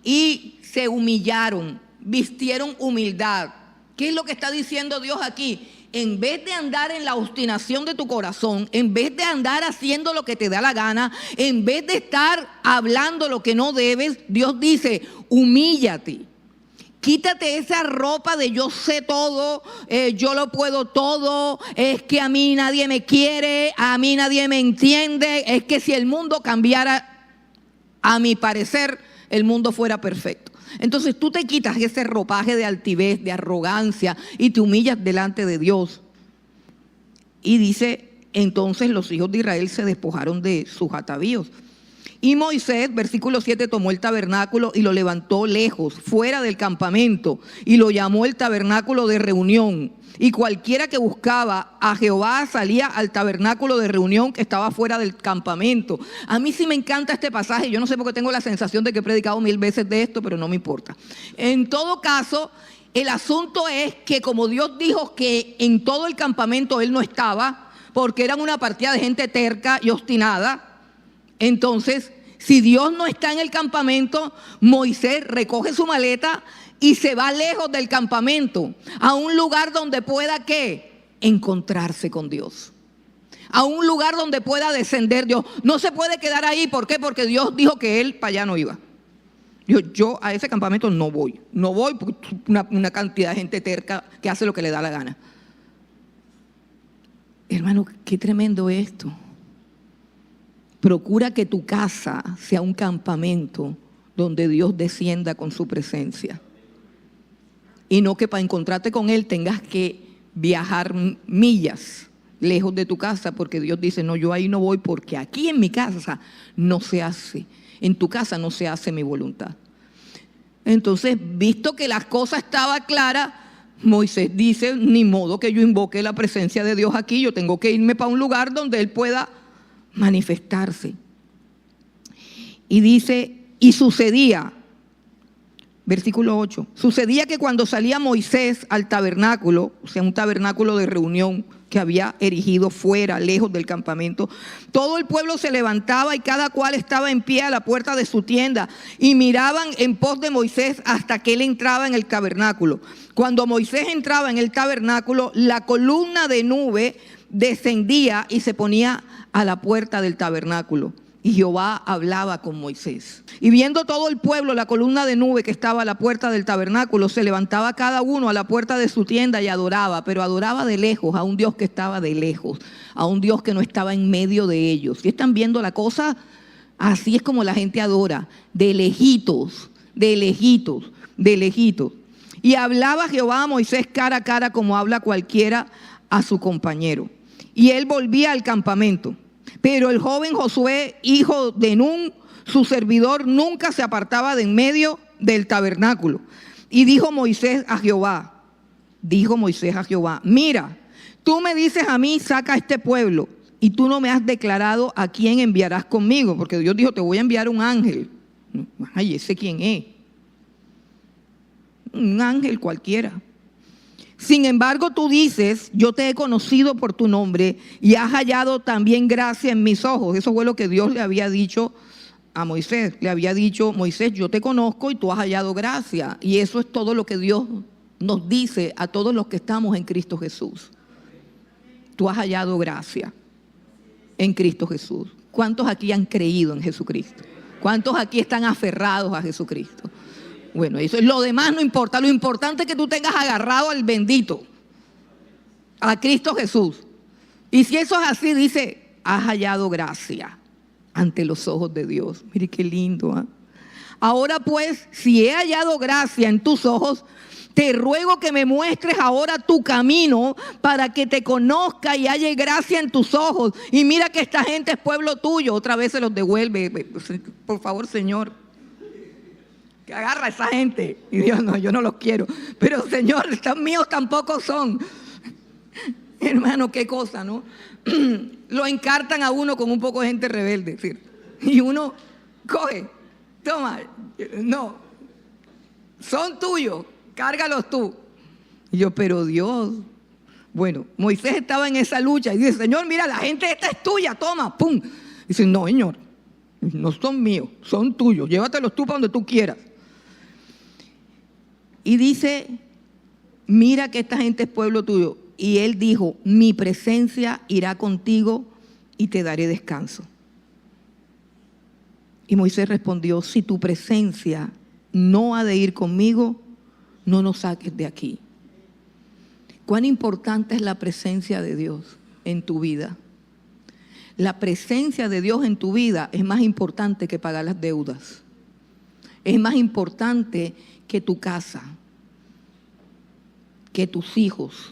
y se humillaron, vistieron humildad. ¿Qué es lo que está diciendo Dios aquí? En vez de andar en la obstinación de tu corazón, en vez de andar haciendo lo que te da la gana, en vez de estar hablando lo que no debes, Dios dice: humíllate. Quítate esa ropa de yo sé todo, yo lo puedo todo, es que a mí nadie me quiere, a mí nadie me entiende, es que si el mundo cambiara, a mi parecer, el mundo fuera perfecto. Entonces tú te quitas ese ropaje de altivez, de arrogancia, y te humillas delante de Dios. Y dice: entonces los hijos de Israel se despojaron de sus atavíos. Y Moisés, versículo 7, tomó el tabernáculo y lo levantó lejos, fuera del campamento, y lo llamó el tabernáculo de reunión. Y cualquiera que buscaba a Jehová salía al tabernáculo de reunión que estaba fuera del campamento. A mí sí me encanta este pasaje. Yo no sé por qué tengo la sensación de que he predicado 1000 veces de esto, pero no me importa. En todo caso, el asunto es que como Dios dijo que en todo el campamento Él no estaba, porque eran una partida de gente terca y obstinada, entonces, si Dios no está en el campamento, Moisés recoge su maleta y se va lejos del campamento, a un lugar donde pueda, ¿qué? Encontrarse con Dios. A un lugar donde pueda descender Dios. No se puede quedar ahí. ¿Por qué? Porque Dios dijo que Él para allá no iba. Yo a ese campamento no voy. No voy porque una cantidad de gente terca que hace lo que le da la gana. Hermano, qué tremendo esto. Procura que tu casa sea un campamento donde Dios descienda con su presencia. Y no que para encontrarte con Él tengas que viajar millas lejos de tu casa, porque Dios dice: no, yo ahí no voy, porque aquí en mi casa no se hace, en tu casa no se hace mi voluntad. Entonces, visto que las cosas estaban claras, Moisés dice: ni modo que yo invoque la presencia de Dios aquí, yo tengo que irme para un lugar donde Él pueda manifestarse. Y dice: y sucedía, versículo 8, sucedía que cuando salía Moisés al tabernáculo, o sea, un tabernáculo de reunión que había erigido fuera, lejos del campamento, todo el pueblo se levantaba y cada cual estaba en pie a la puerta de su tienda y miraban en pos de Moisés hasta que él entraba en el tabernáculo. Cuando Moisés entraba en el tabernáculo, la columna de nube descendía y se ponía a la puerta del tabernáculo. Y Jehová hablaba con Moisés. Y viendo todo el pueblo la columna de nube que estaba a la puerta del tabernáculo, se levantaba cada uno a la puerta de su tienda y adoraba, pero adoraba de lejos, a un Dios que estaba de lejos, a un Dios que no estaba en medio de ellos. ¿Sí están viendo la cosa? Así es como la gente adora, de lejitos, de lejitos, de lejitos. Y hablaba Jehová a Moisés cara a cara, como habla cualquiera a su compañero. Y él volvía al campamento. Pero el joven Josué, hijo de Nun, su servidor, nunca se apartaba de en medio del tabernáculo. Y dijo Moisés a Jehová, mira, tú me dices a mí, saca a este pueblo, y tú no me has declarado a quién enviarás conmigo, porque Dios dijo: te voy a enviar un ángel. Ay, ¿ese quién es? Un ángel cualquiera. Sin embargo, tú dices: yo te he conocido por tu nombre y has hallado también gracia en mis ojos. Eso fue lo que Dios le había dicho a Moisés. Le había dicho: Moisés, yo te conozco y tú has hallado gracia. Y eso es todo lo que Dios nos dice a todos los que estamos en Cristo Jesús. Tú has hallado gracia en Cristo Jesús. ¿Cuántos aquí han creído en Jesucristo? ¿Cuántos aquí están aferrados a Jesucristo? Bueno, eso, lo demás no importa. Lo importante es que tú tengas agarrado al bendito, a Cristo Jesús. Y si eso es así, dice: has hallado gracia ante los ojos de Dios. Mire qué lindo, ¿eh? Ahora pues, si he hallado gracia en tus ojos, te ruego que me muestres ahora tu camino para que te conozca y halle gracia en tus ojos. Y mira que esta gente es pueblo tuyo. Otra vez se los devuelve. Por favor, Señor, que agarra a esa gente. Y Dios, no, yo no los quiero. Pero Señor, estos míos tampoco son. Hermano, qué cosa, ¿no? Lo encartan a uno con un poco de gente rebelde, ¿sí? Y uno coge, toma, no, son tuyos, cárgalos tú. Y yo, pero Dios, bueno, Moisés estaba en esa lucha y dice, Señor, mira, la gente esta es tuya, toma, pum. Y dice, no, Señor, no son míos, son tuyos, llévatelos tú para donde tú quieras. Y dice, mira que esta gente es pueblo tuyo. Y él dijo, mi presencia irá contigo y te daré descanso. Y Moisés respondió, si tu presencia no ha de ir conmigo, no nos saques de aquí. ¿Cuán importante es la presencia de Dios en tu vida? La presencia de Dios en tu vida es más importante que pagar las deudas. Es más importante que tu casa, que tus hijos,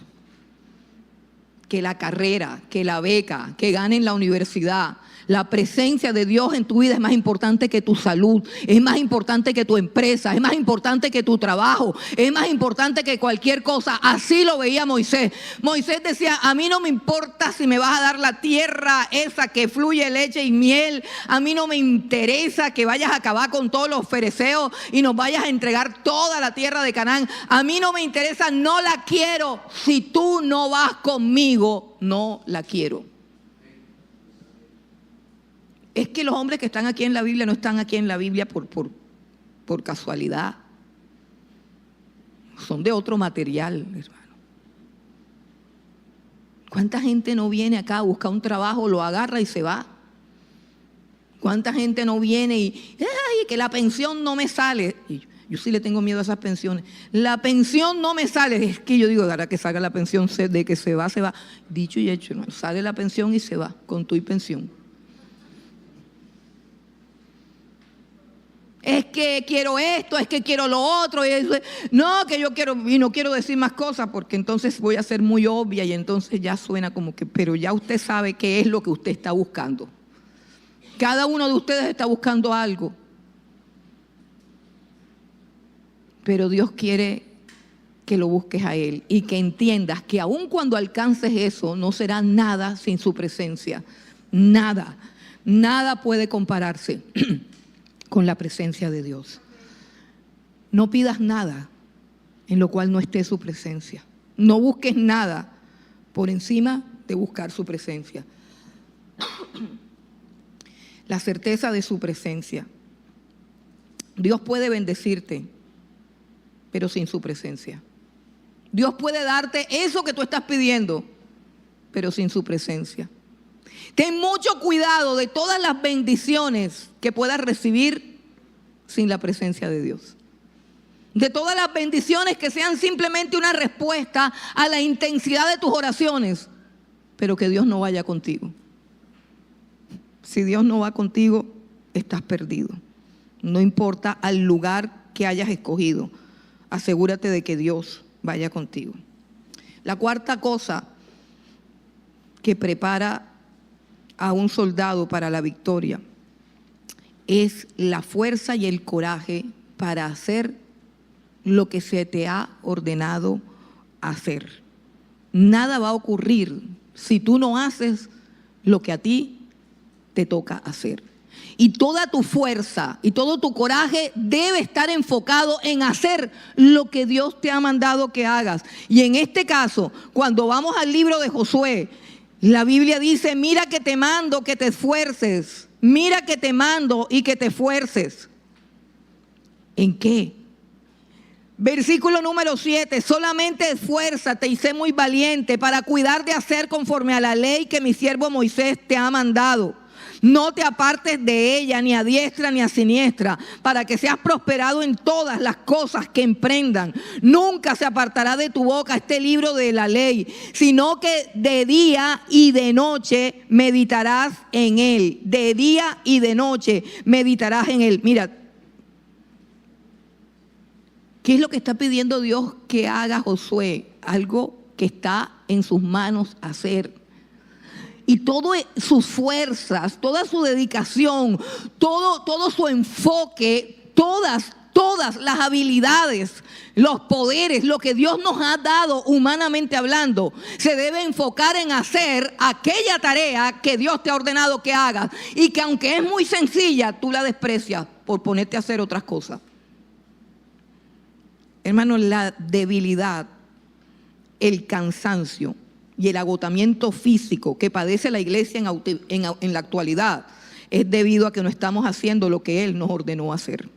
que la carrera, que la beca, que ganen la universidad. La presencia de Dios en tu vida es más importante que tu salud, es más importante que tu empresa, es más importante que tu trabajo, es más importante que cualquier cosa. Así lo veía Moisés. Moisés decía, a mí no me importa si me vas a dar la tierra esa que fluye leche y miel, a mí no me interesa que vayas a acabar con todos los fereceos y nos vayas a entregar toda la tierra de Canaán. A mí no me interesa, no la quiero. Si tú no vas conmigo, no la quiero. Es que los hombres que están aquí en la Biblia no están aquí en la Biblia por casualidad. Son de otro material, hermano. ¿Cuánta gente no viene acá a buscar un trabajo, lo agarra y se va? ¿Cuánta gente no viene y, ay, que la pensión no me sale? Y yo sí le tengo miedo a esas pensiones. La pensión no me sale. Es que yo digo, ahora que salga la pensión, de que se va, se va. Dicho y hecho, hermano, sale la pensión y se va, con tu y pensión. Es que quiero esto, es que quiero lo otro. Y eso, no, que yo quiero, y no quiero decir más cosas porque entonces voy a ser muy obvia y entonces ya suena como que, pero ya usted sabe qué es lo que usted está buscando. Cada uno de ustedes está buscando algo. Pero Dios quiere que lo busques a Él y que entiendas que aun cuando alcances eso, no será nada sin su presencia. Nada, nada puede compararse con la presencia de Dios. No pidas nada en lo cual no esté su presencia. No busques nada por encima de buscar su presencia. La certeza de su presencia. Dios puede bendecirte, pero sin su presencia. Dios puede darte eso que tú estás pidiendo, pero sin su presencia. Ten mucho cuidado de todas las bendiciones que puedas recibir sin la presencia de Dios. De todas las bendiciones que sean simplemente una respuesta a la intensidad de tus oraciones, pero que Dios no vaya contigo. Si Dios no va contigo, estás perdido. No importa al lugar que hayas escogido, asegúrate de que Dios vaya contigo. La cuarta cosa que prepara a un soldado para la victoria es la fuerza y el coraje para hacer lo que se te ha ordenado hacer. Nada va a ocurrir si tú no haces lo que a ti te toca hacer. Y toda tu fuerza y todo tu coraje debe estar enfocado en hacer lo que Dios te ha mandado que hagas. Y en este caso, cuando vamos al libro de Josué, la Biblia dice, mira que te mando que te esfuerces. Mira que te mando y que te esfuerces. ¿En qué? Versículo número 7, solamente esfuérzate y sé muy valiente para cuidar de hacer conforme a la ley que mi siervo Moisés te ha mandado. No te apartes de ella ni a diestra ni a siniestra, para que seas prosperado en todas las cosas que emprendan. Nunca se apartará de tu boca este libro de la ley, sino que de día y de noche meditarás en él. De día y de noche meditarás en él. Mira, ¿Qué es lo que está pidiendo Dios que haga Josué? Algo que está en sus manos hacer. Y todas sus fuerzas, toda su dedicación, todo su enfoque, todas las habilidades, los poderes, lo que Dios nos ha dado humanamente hablando, se debe enfocar en hacer aquella tarea que Dios te ha ordenado que hagas y que aunque es muy sencilla, tú la desprecias por ponerte a hacer otras cosas. Hermanos, la debilidad, el cansancio y el agotamiento físico que padece la iglesia en la actualidad es debido a que no estamos haciendo lo que Él nos ordenó hacer.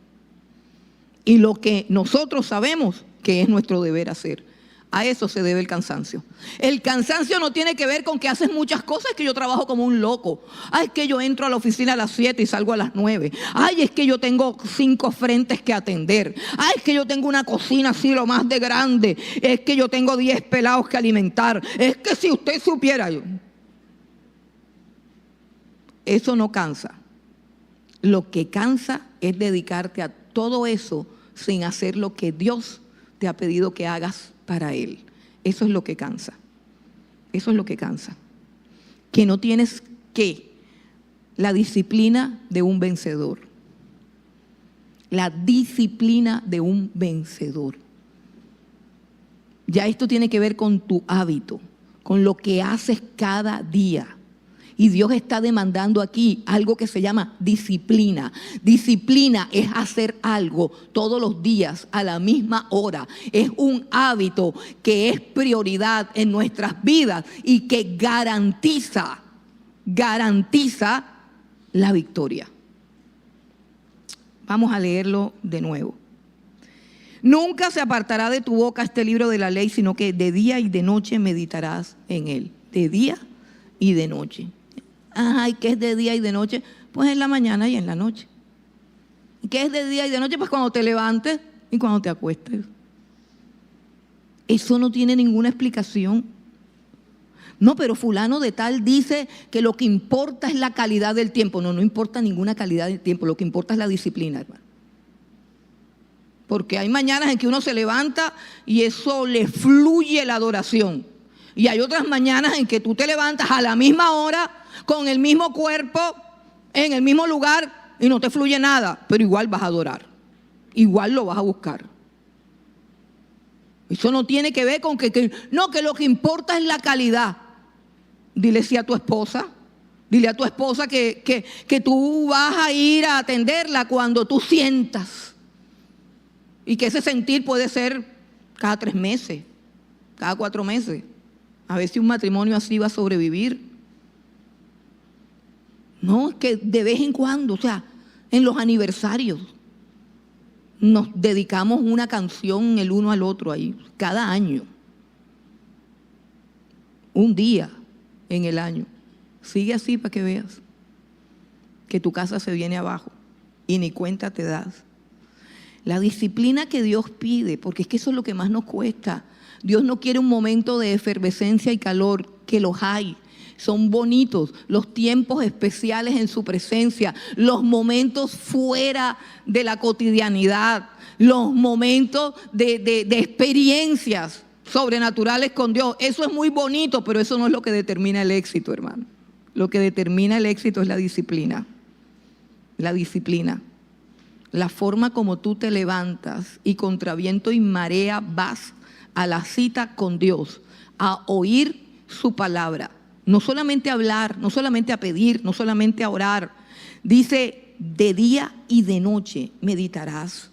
Y lo que nosotros sabemos que es nuestro deber hacer. A eso se debe el cansancio. El cansancio no tiene que ver con que haces muchas cosas, que yo trabajo como un loco. Ay, es que yo entro a la oficina a las 7 y salgo a las 9. Ay, es que yo tengo 5 frentes que atender. Ay, es que yo tengo una cocina así lo más de grande. Es que yo tengo 10 pelados que alimentar. Es que si usted supiera yo. Eso no cansa. Lo que cansa es dedicarte a todo eso sin hacer lo que Dios te ha pedido que hagas para Él. Eso es lo que cansa. Eso es lo que cansa. Que no tienes la disciplina de un vencedor. La disciplina de un vencedor. Ya esto tiene que ver con tu hábito, con lo que haces cada día. Y Dios está demandando aquí algo que se llama disciplina. Disciplina es hacer algo todos los días a la misma hora. Es un hábito que es prioridad en nuestras vidas y que garantiza la victoria. Vamos a leerlo de nuevo. Nunca se apartará de tu boca este libro de la ley, sino que de día y de noche meditarás en él. De día y de noche. Ajá, ¿y qué es de día y de noche? Pues en la mañana y en la noche. ¿Y qué es de día y de noche? Pues cuando te levantes y cuando te acuestes. Eso no tiene ninguna explicación. No, pero fulano de tal dice que lo que importa es la calidad del tiempo. No importa ninguna calidad del tiempo. Lo que importa es la disciplina, hermano. Porque hay mañanas en que uno se levanta y eso le fluye la adoración. Y hay otras mañanas en que tú te levantas a la misma hora, con el mismo cuerpo, en el mismo lugar y no te fluye nada, pero igual vas a adorar, igual lo vas a buscar. Eso no tiene que ver con que lo que importa es la calidad. Dile sí a tu esposa, dile a tu esposa que tú vas a ir a atenderla cuando tú sientas. Y que ese sentir puede ser cada 3 meses, cada 4 meses. A ver si un matrimonio así va a sobrevivir. No, es que de vez en cuando, o sea, en los aniversarios, nos dedicamos una canción el uno al otro ahí, cada año. Un día en el año. Sigue así para que veas que tu casa se viene abajo y ni cuenta te das. La disciplina que Dios pide, porque es que eso es lo que más nos cuesta. Dios no quiere un momento de efervescencia y calor, que los hay. Son bonitos los tiempos especiales en su presencia, los momentos fuera de la cotidianidad, los momentos de experiencias sobrenaturales con Dios. Eso es muy bonito, pero eso no es lo que determina el éxito, hermano. Lo que determina el éxito es la disciplina. La disciplina. La forma como tú te levantas y contra viento y marea vas a la cita con Dios, a oír su palabra. No solamente a hablar, no solamente a pedir, no solamente a orar. Dice, de día y de noche meditarás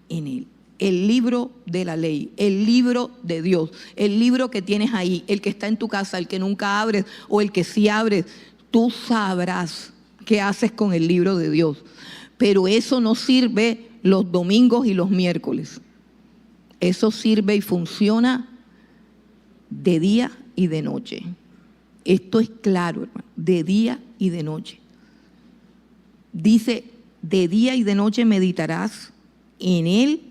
en él. El libro de la ley, el libro de Dios, el libro que tienes ahí, el que está en tu casa, el que nunca abres o el que sí abres, tú sabrás qué haces con el libro de Dios. Pero eso no sirve los domingos y los miércoles. Eso sirve y funciona de día y de noche. Esto es claro, hermano, de día y de noche. Dice, de día y de noche meditarás en él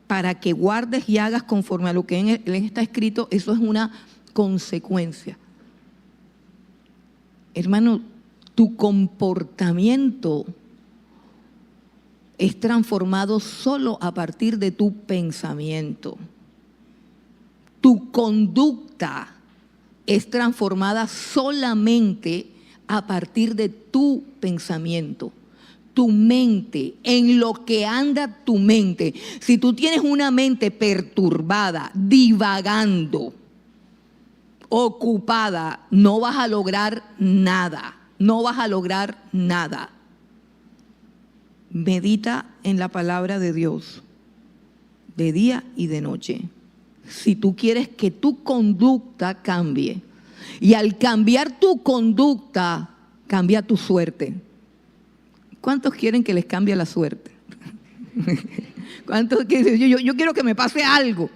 para que guardes y hagas conforme a lo que en él está escrito. Eso es una consecuencia. Hermano, tu comportamiento es transformado solo a partir de tu pensamiento. Tu conducta es transformada solamente a partir de tu pensamiento. Tu mente, en lo que anda tu mente. Si tú tienes una mente perturbada, divagando, ocupada, no vas a lograr nada. No vas a lograr nada. Medita en la palabra de Dios, de día y de noche. Si tú quieres que tu conducta cambie, y al cambiar tu conducta, cambia tu suerte. ¿Cuántos quieren que les cambie la suerte? ¿Cuántos quieren? Yo quiero que me pase algo.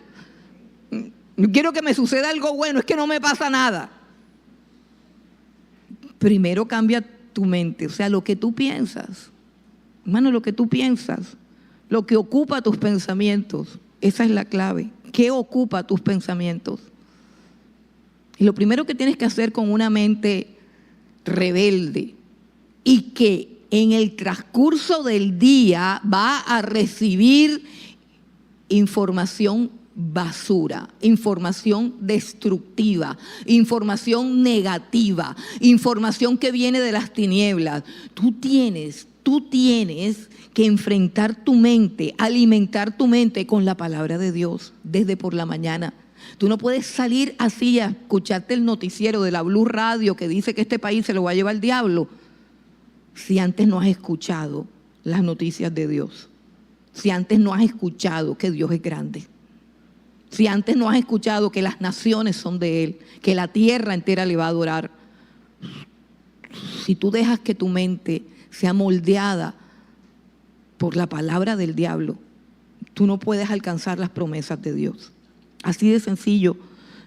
Yo quiero que me suceda algo bueno, es que no me pasa nada. Primero cambia tu mente, o sea, lo que tú piensas. Hermano, lo que tú piensas, lo que ocupa tus pensamientos, esa es la clave. ¿Qué ocupa tus pensamientos? Y lo primero que tienes que hacer con una mente rebelde y que en el transcurso del día va a recibir información basura, información destructiva, información negativa, información que viene de las tinieblas. Tú tienes que enfrentar tu mente, alimentar tu mente con la palabra de Dios desde por la mañana. Tú no puedes salir así a escucharte el noticiero de la Blue Radio que dice que este país se lo va a llevar el diablo si antes no has escuchado las noticias de Dios, si antes no has escuchado que Dios es grande, si antes no has escuchado que las naciones son de Él, que la tierra entera le va a adorar. Si tú dejas que tu mente sea moldeada por la palabra del diablo, tú no puedes alcanzar las promesas de Dios. Así de sencillo.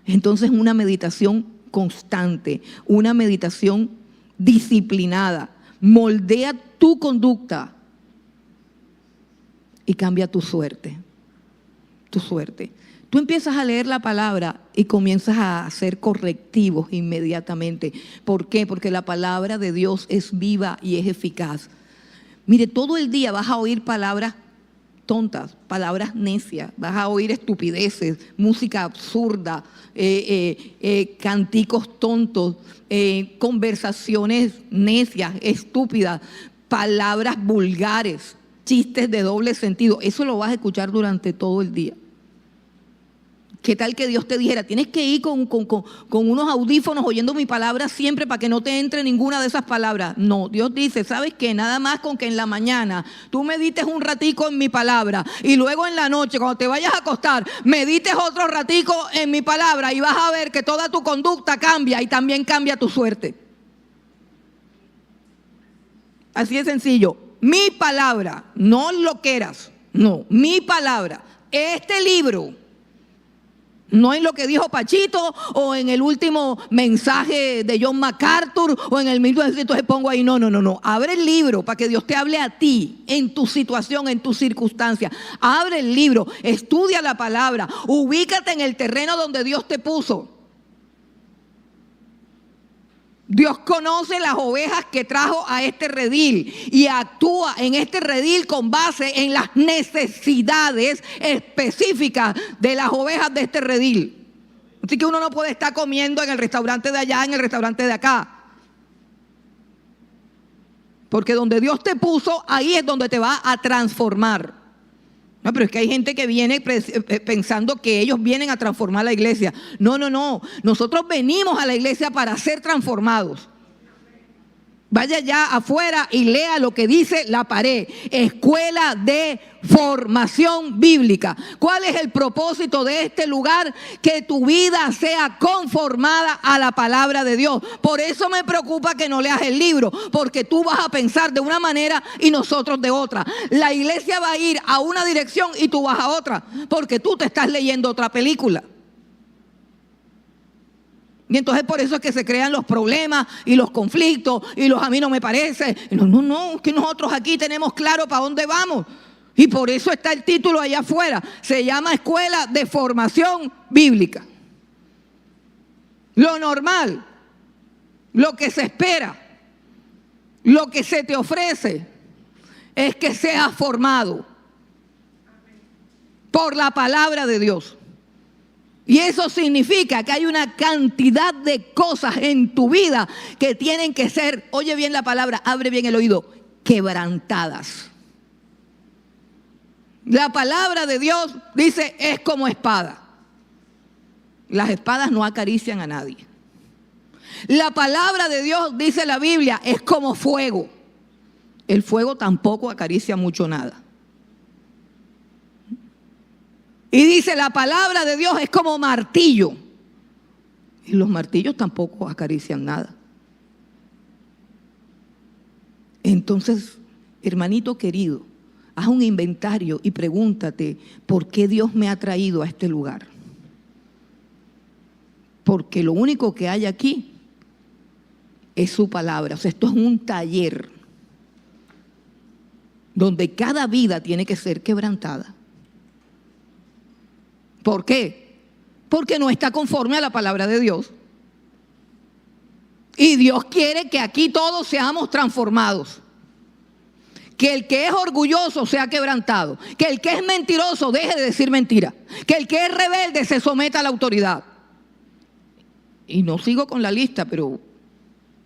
Entonces, una meditación constante, una meditación disciplinada, moldea tu conducta y cambia tu suerte. Tu suerte. Tú empiezas a leer la palabra y comienzas a hacer correctivos inmediatamente. ¿Por qué? Porque la palabra de Dios es viva y es eficaz. Mire, todo el día vas a oír palabras tontas, palabras necias, vas a oír estupideces, música absurda, canticos tontos, conversaciones necias, estúpidas, palabras vulgares, chistes de doble sentido. Eso lo vas a escuchar durante todo el día. ¿Qué tal que Dios te dijera, tienes que ir con unos audífonos oyendo mi palabra siempre para que no te entre ninguna de esas palabras? No, Dios dice, ¿sabes qué? Nada más con que en la mañana tú medites un ratico en mi palabra y luego en la noche, cuando te vayas a acostar, medites otro ratico en mi palabra y vas a ver que toda tu conducta cambia y también cambia tu suerte. Así de sencillo. Mi palabra, no lo quieras, no, mi palabra, este libro. No en lo que dijo Pachito o en el último mensaje de John MacArthur o en el 1900 pongo ahí. No. Abre el libro para que Dios te hable a ti, en tu situación, en tu circunstancia. Abre el libro, estudia la palabra, ubícate en el terreno donde Dios te puso. Dios conoce las ovejas que trajo a este redil y actúa en este redil con base en las necesidades específicas de las ovejas de este redil. Así que uno no puede estar comiendo en el restaurante de allá, en el restaurante de acá. Porque donde Dios te puso, ahí es donde te va a transformar. No, pero es que hay gente que viene pensando que ellos vienen a transformar la iglesia. No. Nosotros venimos a la iglesia para ser transformados. Vaya ya afuera y lea lo que dice la pared. Escuela de formación bíblica. ¿Cuál es el propósito de este lugar? Que tu vida sea conformada a la palabra de Dios. Por eso me preocupa que no leas el libro, porque tú vas a pensar de una manera y nosotros de otra. La iglesia va a ir a una dirección y tú vas a otra, porque tú te estás leyendo otra película. Y entonces por eso es que se crean los problemas y los conflictos y los a mí no me parece. No, es que nosotros aquí tenemos claro para dónde vamos. Y por eso está el título allá afuera. Se llama Escuela de Formación Bíblica. Lo normal, lo que se espera, lo que se te ofrece es que seas formado por la palabra de Dios. Y eso significa que hay una cantidad de cosas en tu vida que tienen que ser, oye bien la palabra, abre bien el oído, quebrantadas. La palabra de Dios dice, es como espada. Las espadas no acarician a nadie. La palabra de Dios, dice la Biblia, es como fuego. El fuego tampoco acaricia mucho nada. Y dice, la palabra de Dios es como martillo. Y los martillos tampoco acarician nada. Entonces, hermanito querido, haz un inventario y pregúntate, ¿por qué Dios me ha traído a este lugar? Porque lo único que hay aquí es su palabra. O sea, esto es un taller donde cada vida tiene que ser quebrantada. ¿Por qué? Porque no está conforme a la palabra de Dios. Y Dios quiere que aquí todos seamos transformados. Que el que es orgulloso sea quebrantado. Que el que es mentiroso deje de decir mentira. Que el que es rebelde se someta a la autoridad. Y no sigo con la lista, pero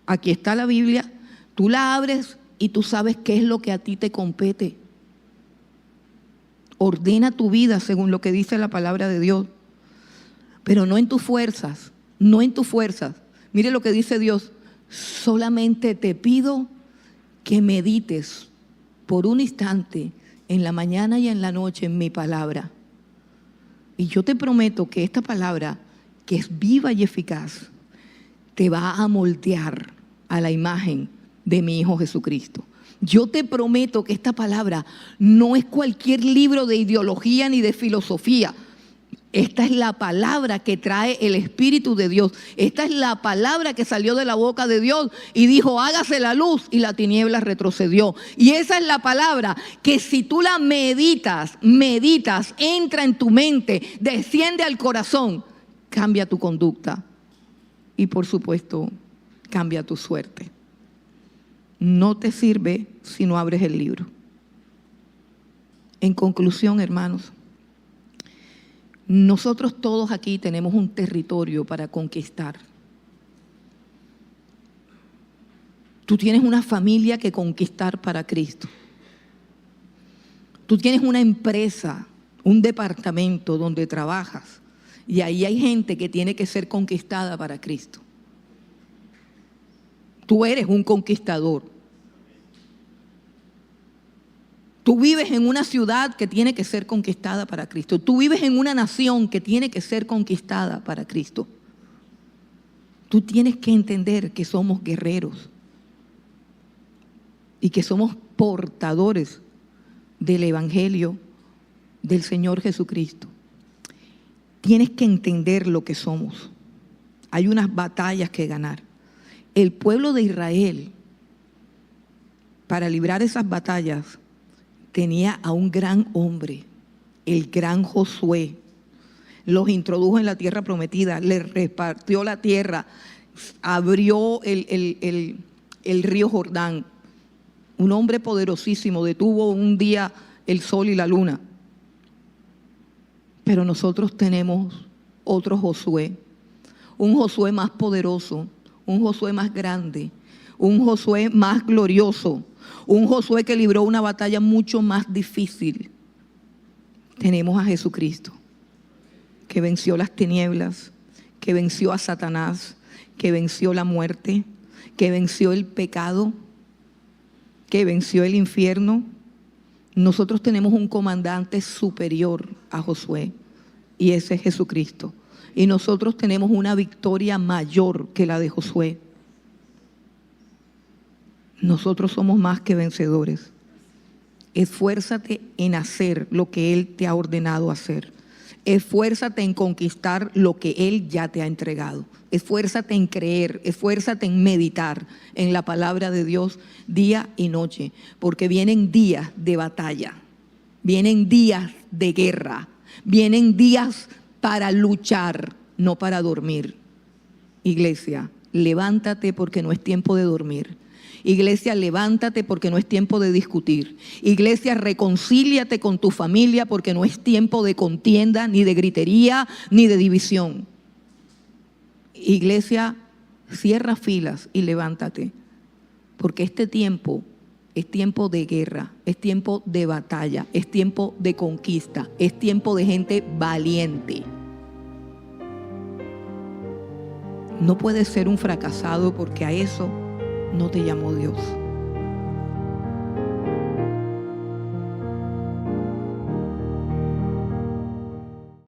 aquí está la Biblia. Tú la abres y tú sabes qué es lo que a ti te compete. Ordena tu vida según lo que dice la palabra de Dios. Pero no en tus fuerzas, no en tus fuerzas. Mire lo que dice Dios. Solamente te pido que medites por un instante en la mañana y en la noche en mi palabra. Y yo te prometo que esta palabra, que es viva y eficaz, te va a moldear a la imagen de mi Hijo Jesucristo. Yo te prometo que esta palabra no es cualquier libro de ideología ni de filosofía. Esta es la palabra que trae el Espíritu de Dios. Esta es la palabra que salió de la boca de Dios y dijo, hágase la luz, y la tiniebla retrocedió. Y esa es la palabra que si tú la meditas, entra en tu mente, desciende al corazón, cambia tu conducta y por supuesto cambia tu suerte. No te sirve si no abres el libro. En conclusión, hermanos, nosotros todos aquí tenemos un territorio para conquistar. Tú tienes una familia que conquistar para Cristo. Tú tienes una empresa, un departamento donde trabajas y ahí hay gente que tiene que ser conquistada para Cristo. Tú eres un conquistador. Tú vives en una ciudad que tiene que ser conquistada para Cristo. Tú vives en una nación que tiene que ser conquistada para Cristo. Tú tienes que entender que somos guerreros y que somos portadores del Evangelio del Señor Jesucristo. Tienes que entender lo que somos. Hay unas batallas que ganar. El pueblo de Israel, para librar esas batallas, tenía a un gran hombre, el gran Josué. Los introdujo en la tierra prometida, les repartió la tierra, abrió el río Jordán. Un hombre poderosísimo, detuvo un día el sol y la luna. Pero nosotros tenemos otro Josué, un Josué más poderoso, un Josué más grande, un Josué más glorioso, un Josué que libró una batalla mucho más difícil. Tenemos a Jesucristo, que venció las tinieblas, que venció a Satanás, que venció la muerte, que venció el pecado, que venció el infierno. Nosotros tenemos un comandante superior a Josué y ese es Jesucristo. Y nosotros tenemos una victoria mayor que la de Josué. Nosotros somos más que vencedores. Esfuérzate en hacer lo que Él te ha ordenado hacer. Esfuérzate en conquistar lo que Él ya te ha entregado. Esfuérzate en creer, esfuérzate en meditar en la palabra de Dios día y noche, porque vienen días de batalla, vienen días de guerra, vienen días para luchar, no para dormir. Iglesia, levántate porque no es tiempo de dormir. Iglesia, levántate porque no es tiempo de discutir. Iglesia, reconcíliate con tu familia porque no es tiempo de contienda, ni de gritería, ni de división. Iglesia, cierra filas y levántate, porque este tiempo es tiempo de guerra, es tiempo de batalla, es tiempo de conquista, es tiempo de gente valiente. No puedes ser un fracasado porque a eso no te llamó Dios.